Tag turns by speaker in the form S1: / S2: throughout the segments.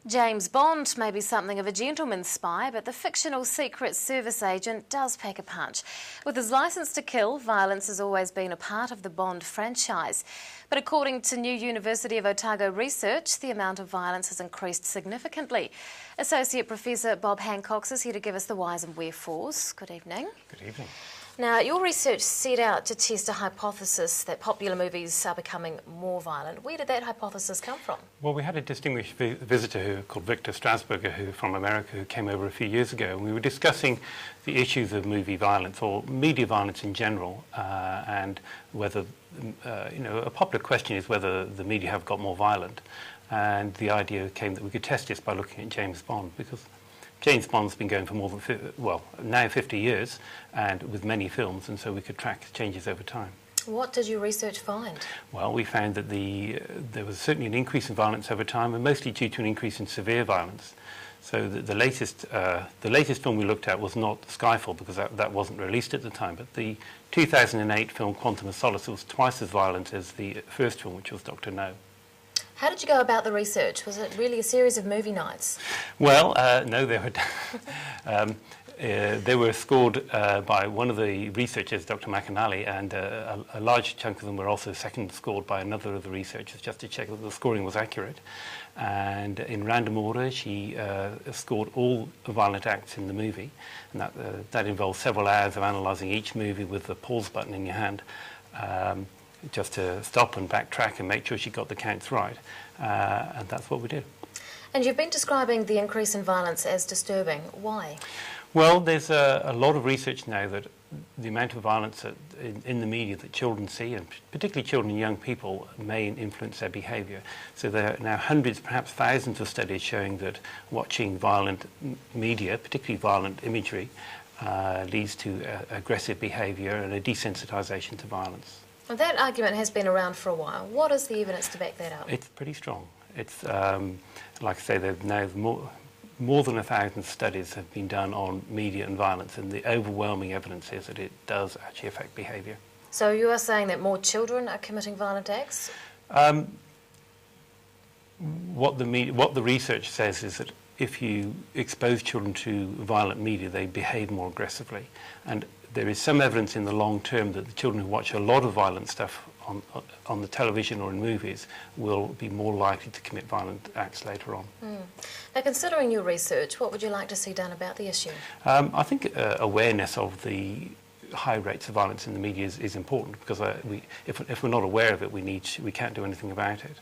S1: James Bond may be something of a gentleman's spy, but the fictional Secret Service agent does pack a punch. With his licence to kill, violence has always been a part of the Bond franchise. But according to new University of Otago research, the amount of violence has increased significantly. Associate Professor Bob Hancox is here to give us the whys and wherefores. Good evening.
S2: Good evening.
S1: Now, your research set out to test a hypothesis that popular movies are becoming more violent. Where did that hypothesis come from?
S2: Well, we had a distinguished visitor called Victor Strasberger from America who came over a few years ago, and we were discussing the issues of movie violence or media violence in general, and whether, a popular question is whether the media have got more violent. And the idea came that we could test this by looking at James Bond, because James Bond's been going for more than, now 50 years, and with many films, and so we could track changes over time.
S1: What did your research find?
S2: Well, we found that there was certainly an increase in violence over time, and mostly due to an increase in severe violence. So the latest film we looked at was not Skyfall, because that wasn't released at the time, but the 2008 film Quantum of Solace was twice as violent as the first film, which was Dr. No.
S1: How did you go about the research? Was it really a series of movie nights?
S2: Well, no, they were scored by one of the researchers, Dr. McAnally, and a large chunk of them were also second scored by another of the researchers, just to check that the scoring was accurate. And in random order, she scored all the violent acts in the movie, and that involved several hours of analysing each movie with the pause button in your hand, just to stop and backtrack and make sure she got the counts right, and that's what we did.
S1: And you've been describing the increase in violence as disturbing. Why?
S2: Well, there's a lot of research now that the amount of violence in the media that children see, and particularly children and young people, may influence their behaviour. So there are now hundreds, perhaps thousands of studies showing that watching violent media, particularly violent imagery, leads to aggressive behaviour and a desensitisation to violence.
S1: Well, that argument has been around for a while. What is the evidence to back that up?
S2: It's pretty strong. It's, like I say, there's now more than 1,000 studies have been done on media and violence, and the overwhelming evidence is that it does actually affect behaviour.
S1: So you are saying that more children are committing violent acts?
S2: What the research says is that if you expose children to violent media, they behave more aggressively. And there is some evidence in the long term that the children who watch a lot of violent stuff on the television or in movies will be more likely to commit violent acts later on.
S1: Now, considering your research, what would you like to see done about the issue?
S2: I think awareness of the high rates of violence in the media is important, because if we're not aware of it, we can't do anything about it.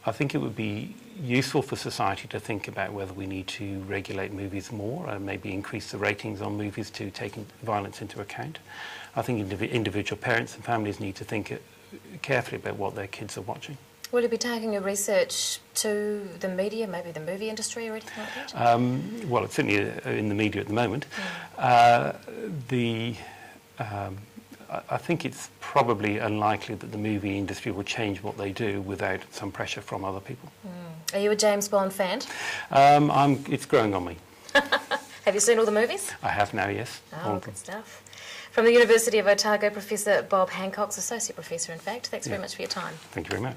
S2: I think it would be useful for society to think about whether we need to regulate movies more, and maybe increase the ratings on movies to take violence into account. I think individual parents and families need to think carefully about what their kids are watching.
S1: Will you be taking your research to the media, maybe the movie industry or anything like that?
S2: Well, it's certainly in the media at the moment. I think it's probably unlikely that the movie industry will change what they do without some pressure from other people.
S1: Are you a James Bond fan?
S2: It's growing on me.
S1: Have you seen all the movies?
S2: I have now, yes.
S1: Oh, good stuff. From the University of Otago, Professor Bob Hancox, Associate Professor, in fact. Thanks very much for your time.
S2: Thank you very much.